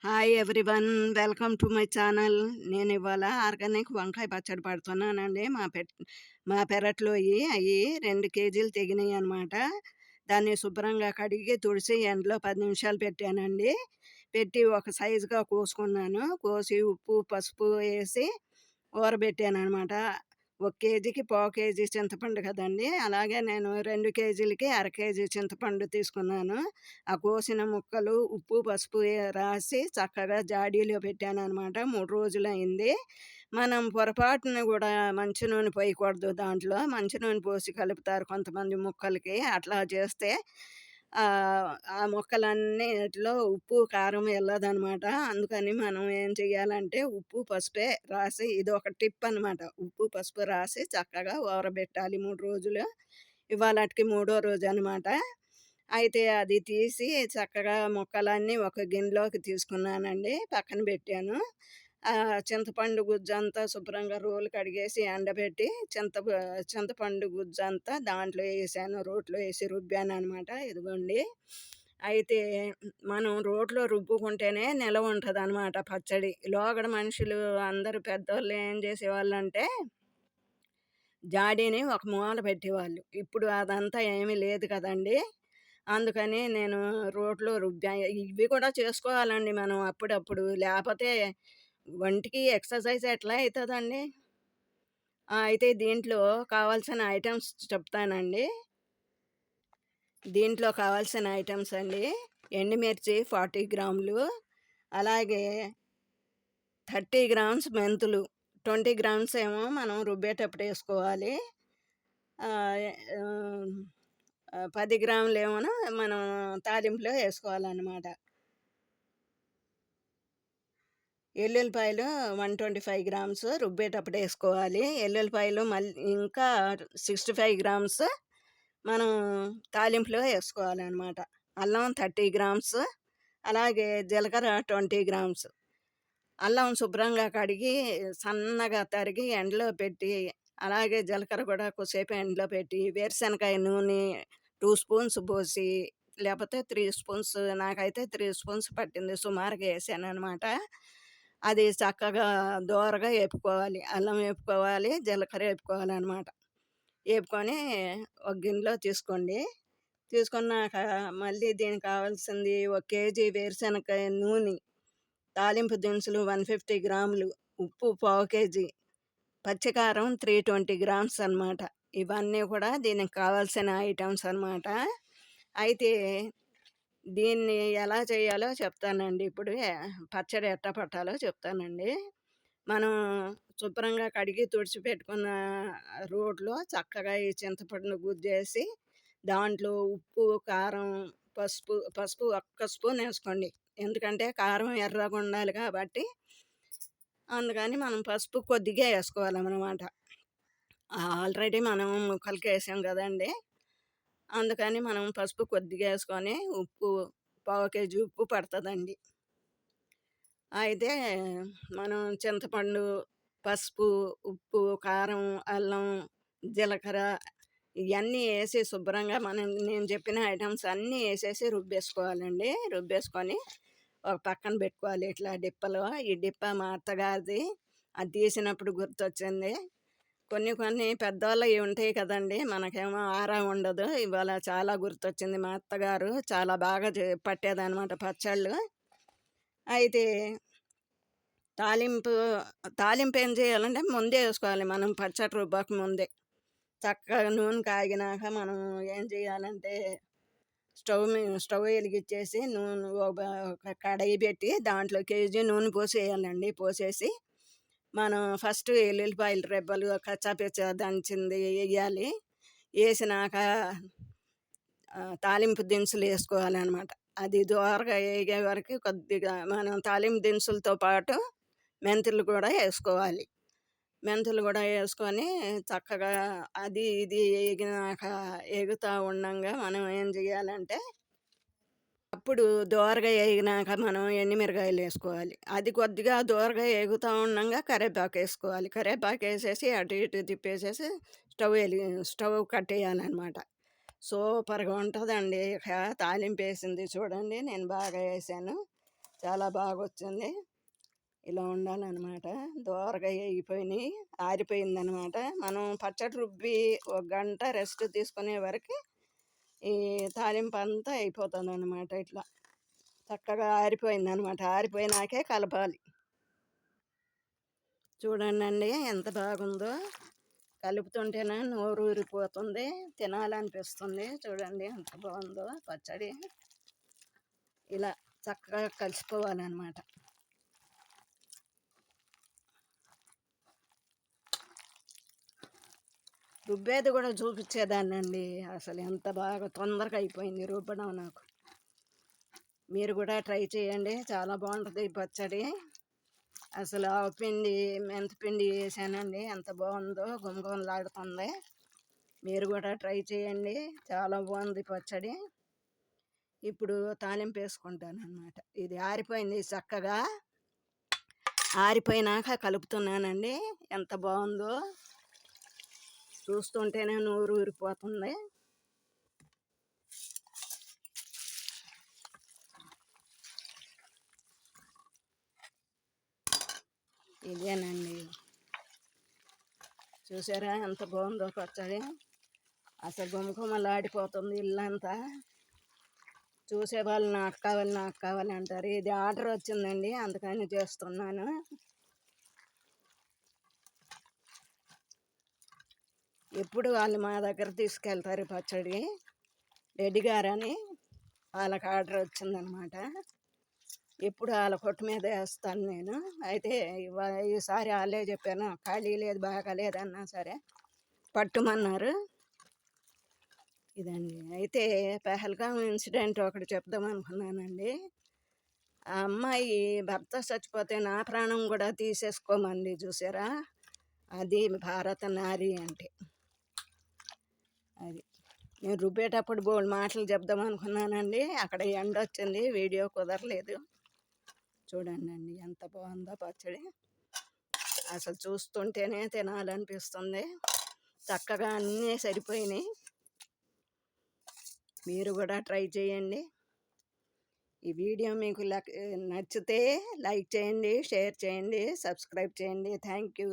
Hi everyone. Welcome to my channel. నేను ఇవాళ organic వంకాయ పచ్చడి పడుతున్నానండి. మా పెరట్లోయి అవి 2 కేజీలు తెగినాయి అనమాట. దాన్ని శుభ్రంగా కడిగి తుడిచి ఎండలో 10 నిమిషాలు పెట్టానండి. పెట్టి ఒక సైజుగా కోసుకున్నాను. కోసి ఉప్పు పసుపు వేసి ఊరబెట్టాననమాట. ఒక కేజీకి పావు కేజీ చింతపండు కదండి, అలాగే నేను 2 కేజీలకి అర కేజీ చింతపండు తీసుకున్నాను. ఆ కోసిన ముక్కలు ఉప్పు పసుపు రాసి చక్కగా జాడీలో పెట్టాననమాట. 3 రోజులైంది. మనం పొరపాటున కూడా మంచి నూనె పోయకూడదు దాంట్లో. మంచి నూనె పోసి కలుపుతారు కొంతమంది ముక్కలకి. అట్లా చేస్తే ఆ ముక్కలన్నిటిలో ఉప్పు కారం వెళ్ళదనమాట. అందుకని మనం ఏం చెయ్యాలంటే ఉప్పు పసుపే రాసి, ఇదొక టిప్ అనమాట. ఉప్పు పసుపు రాసి చక్కగా ఊరబెట్టాలి 3 రోజులు. ఇవాళటికి మూడో రోజు అనమాట. అయితే అది తీసి చక్కగా ముక్కలన్నీ ఒక గిన్నెలోకి తీసుకున్నానండి. పక్కన పెట్టాను. చింతపండు గుజ్జంతా శుభ్రంగా రోలు కడిగేసి ఎండబెట్టి చింతపండు గుజ్జంతా దాంట్లో వేసాను. రోట్లో వేసి రుబ్బాననమాట. ఇదిగోండి. అయితే మనం రోట్లో రుబ్బుకుంటేనే నిలవ ఉంటదనమాట పచ్చడి. లోగడ మనుషులు అందరూ పెద్దోళ్ళు ఏం చేసేవాళ్ళంటే జాడీని ఒక మూల పెట్టేవాళ్ళు. ఇప్పుడు అదంతా ఏమీ లేదు కదండీ! అందుకని నేను రోట్లో రుబ్బా. ఇవి కూడా చేసుకోవాలండి మనం అప్పుడప్పుడు. లేపోతే ఒంటికి ఎక్సర్సైజ్ ఎట్లా అయితదండి? అయితే దీంట్లో కావాల్సిన ఐటెమ్స్ చెప్తానండి. దీంట్లో కావాల్సిన ఐటెమ్స్ అండి: ఎండుమిర్చి 40 గ్రాములు, అలాగే 30 గ్రామ్స్ మెంతులు, 20 గ్రామ్స్ ఏమో మనం రుబ్బేటప్పుడు వేసుకోవాలి. 10 గ్రాములేమోను మనం తాలింపులో వేసుకోవాలన్నమాట. ఎల్లుల్లిపాయలు 125 గ్రామ్స్ రుబ్బేటప్పుడు వేసుకోవాలి. ఎల్లుల్లిపాయలు మళ్ళీ ఇంకా 65 గ్రామ్స్ మనం తాలింపులో వేసుకోవాలన్నమాట. అల్లం 30 గ్రామ్స్, అలాగే జీలకర్ర 20 గ్రామ్స్. అల్లం శుభ్రంగా కడిగి సన్నగా తరిగి ఎండలో పెట్టి, అలాగే జీలకర్ర కూడా కొద్దిసేపు ఎండలో పెట్టి, వేరుశనకాయ నూనె 2 స్పూన్స్ పోసి, లేకపోతే 3 స్పూన్స్, నాకైతే 3 స్పూన్స్ పట్టింది, సుమారుగా వేసాననమాట. అది చక్కగా దోరగా వేపుకోవాలి. అల్లం వేపుకోవాలి, జీలకర్ర వేపుకోవాలనమాట. వేపుకొని ఒక గిన్నెలో తీసుకోండి. తీసుకున్నాక మళ్ళీ దీనికి కావాల్సింది 1 కేజీ వేరుశనకాయ నూనె, తాలింపు దినుసులు 150 గ్రాములు, ఉప్పు పావు కేజీ, పచ్చికారం 320 గ్రామ్స్ అనమాట. ఇవన్నీ కూడా దీనికి కావాల్సిన ఐటమ్స్ అనమాట. అయితే దీన్ని ఎలా చేయాలో చెప్తానండి ఇప్పుడు. పచ్చడి ఎట్టా పట్టాలో చెప్తానండి. మనం శుభ్రంగా కడిగి తుడిచిపెట్టుకున్న రోట్లో చక్కగా ఈ చింతపండు గుజ్జేసి, దాంట్లో ఉప్పు, కారం, పసుపు ఒక్క స్పూన్ వేసుకోండి. ఎందుకంటే కారం ఎర్రగా ఉండాలి కాబట్టి, అందుకని మనం పసుపు కొద్దిగా వేసుకోవాలన్నమాట. ఆల్రెడీ మనం ముక్కలకి వేసాం కదండి, అందుకని మనం పసుపు కొద్దిగా వేసుకొని, ఉప్పు పావు కేజీ ఉప్పు పడుతుందండి. అయితే మనం చింతపండు, పసుపు, ఉప్పు, కారం, అల్లం, జీలకర్ర ఇవన్నీ వేసి శుభ్రంగా నేను చెప్పిన ఐటమ్స్ అన్నీ వేసేసి రుబ్బేసుకోవాలండి. రుబ్బేసుకొని ఒక పక్కన పెట్టుకోవాలి ఇట్లా డిప్పలో. ఈ డిప్ప మా అత్తగారిది. అది తీసినప్పుడు గుర్తొచ్చింది. కొన్ని పెద్దవాళ్ళవి ఉంటాయి కదండి, మనకేమో ఆరా ఉండదు. ఇవాళ చాలా గుర్తొచ్చింది. మా అత్తగారు చాలా బాగా పట్టేదనమాట పచ్చళ్ళు. అయితే తాలింపు తాలింపు ఏం చేయాలంటే ముందే వేసుకోవాలి, మనం పచ్చడి రుబ్బక ముందే. చక్కగా నూనె కాగినాక మనం ఏం చేయాలంటే స్టవ్ వెలిగించేసి నూనె ఒక కడాయి పెట్టి దాంట్లో కేజీ నూనె పోసేయాలండి. పోసేసి మనం ఫస్ట్ ఎల్లుల్లిపాయలు రెబ్బలు కచ్చాపిచ్చా దంచింది వేయాలి. వేసినాక తాలింపు దినుసులు వేసుకోవాలన్నమాట. అది దోరగా వేగే వరకు కొద్దిగా మనం తాలింపు దినుసులతో పాటు మెంతులు కూడా వేసుకోవాలి. మెంతులు కూడా వేసుకొని చక్కగా అది ఇది వేగినాక, వేగుతూ ఉండంగా మనం ఏం చేయాలంటే, అప్పుడు దోరగా వేగినాక మనం ఎండుమిరకాయలు వేసుకోవాలి. అది కొద్దిగా దోరగా వేగుతూ ఉండంగా కరివేపాకు వేసుకోవాలి. కరివేపాకు వేసేసి అటు ఇటు తిప్పేసేసి స్టవ్ కట్టేయాలన్నమాట. సూపర్గా ఉంటుందండి. తాలింపు వేసింది చూడండి, నేను బాగా వేసాను. చాలా బాగొచ్చింది. ఇలా ఉండాలనమాట. దోరగా అయిపోయినాయి. ఆరిపోయిందనమాట. మనం పచ్చడి రుబ్బి ఒక గంట రెస్ట్ తీసుకునే వరకి ఈ తాలింపంతా అయిపోతుందనమాట ఇట్లా. చక్కగా ఆరిపోయిందనమాట. ఆరిపోయినాకే కలపాలి. చూడండండి ఎంత బాగుందో. కలుపుతుంటేనే నోరు ఊరిపోతుంది. తినాలనిపిస్తుంది. చూడండి ఎంత బాగుందో పచ్చడి. ఇలా చక్కగా కలిసిపోవాలన్నమాట. రుబ్బేది కూడా చూపించేదాన్నండి. అసలు ఎంత బాగా తొందరగా అయిపోయింది రుబ్బడం నాకు. మీరు కూడా ట్రై చేయండి. చాలా బాగుంటుంది ఈ పచ్చడి. అసలు ఆవపిండి మెంతిపిండి వేసానండి. ఎంత బాగుందో గుమగుమలాడుతుంది. మీరు కూడా ట్రై చేయండి. చాలా బాగుంది పచ్చడి. ఇప్పుడు తాలింపు వేసుకుంటాను అనమాట. ఇది ఆరిపోయింది చక్కగా. ఆరిపోయినాక కలుపుతున్నానండి. ఎంత బాగుందో చూస్తుంటేనే నోరు ఊరిపోతుంది. ఇదేనండి. చూసారా ఎంత బాగుందో పచ్చడి. అసలు గుమగుమలాడిపోతుంది ఇల్లంతా. చూసే వాళ్ళు నాకు కావాలి నాకు కావాలి అంటారు. ఇది ఆర్డర్ వచ్చిందండి, అందుకని చేస్తున్నాను. ఎప్పుడు వాళ్ళు మా దగ్గర తీసుకెళ్తారు పచ్చడి రెడ్డి గారని. వాళ్ళకి ఆర్డర్ వచ్చిందనమాట. ఎప్పుడు వాళ్ళ కొట్టు మీద వేస్తాను నేను. అయితే ఈసారి వాళ్ళే చెప్పాను, ఖాళీ లేదు బాగా లేదన్నా సరే పట్టుమన్నారు. ఇదండి. అయితే పెహల్గాం ఇన్సిడెంట్ ఒకటి చెప్దాం అనుకున్నానండి. ఆ అమ్మాయి భర్త చచ్చిపోతే నా ప్రాణం కూడా తీసేసుకోమంది చూసారా. అది భారత నారి అంటే. అది నేను రుబ్బేటప్పుడు బోల్డ్ మాటలు చెప్దాం అనుకున్నానండి. అక్కడ ఎండ వచ్చింది, వీడియో కుదరలేదు. చూడండి అండి ఎంత బాగుందో పచ్చడి. అసలు చూస్తుంటేనే తినాలనిపిస్తుంది. చక్కగా అన్నీ సరిపోయినాయి. మీరు కూడా ట్రై చేయండి. ఈ వీడియో మీకు నచ్చితే లైక్ చేయండి, షేర్ చేయండి, సబ్స్క్రైబ్ చేయండి. Thank you.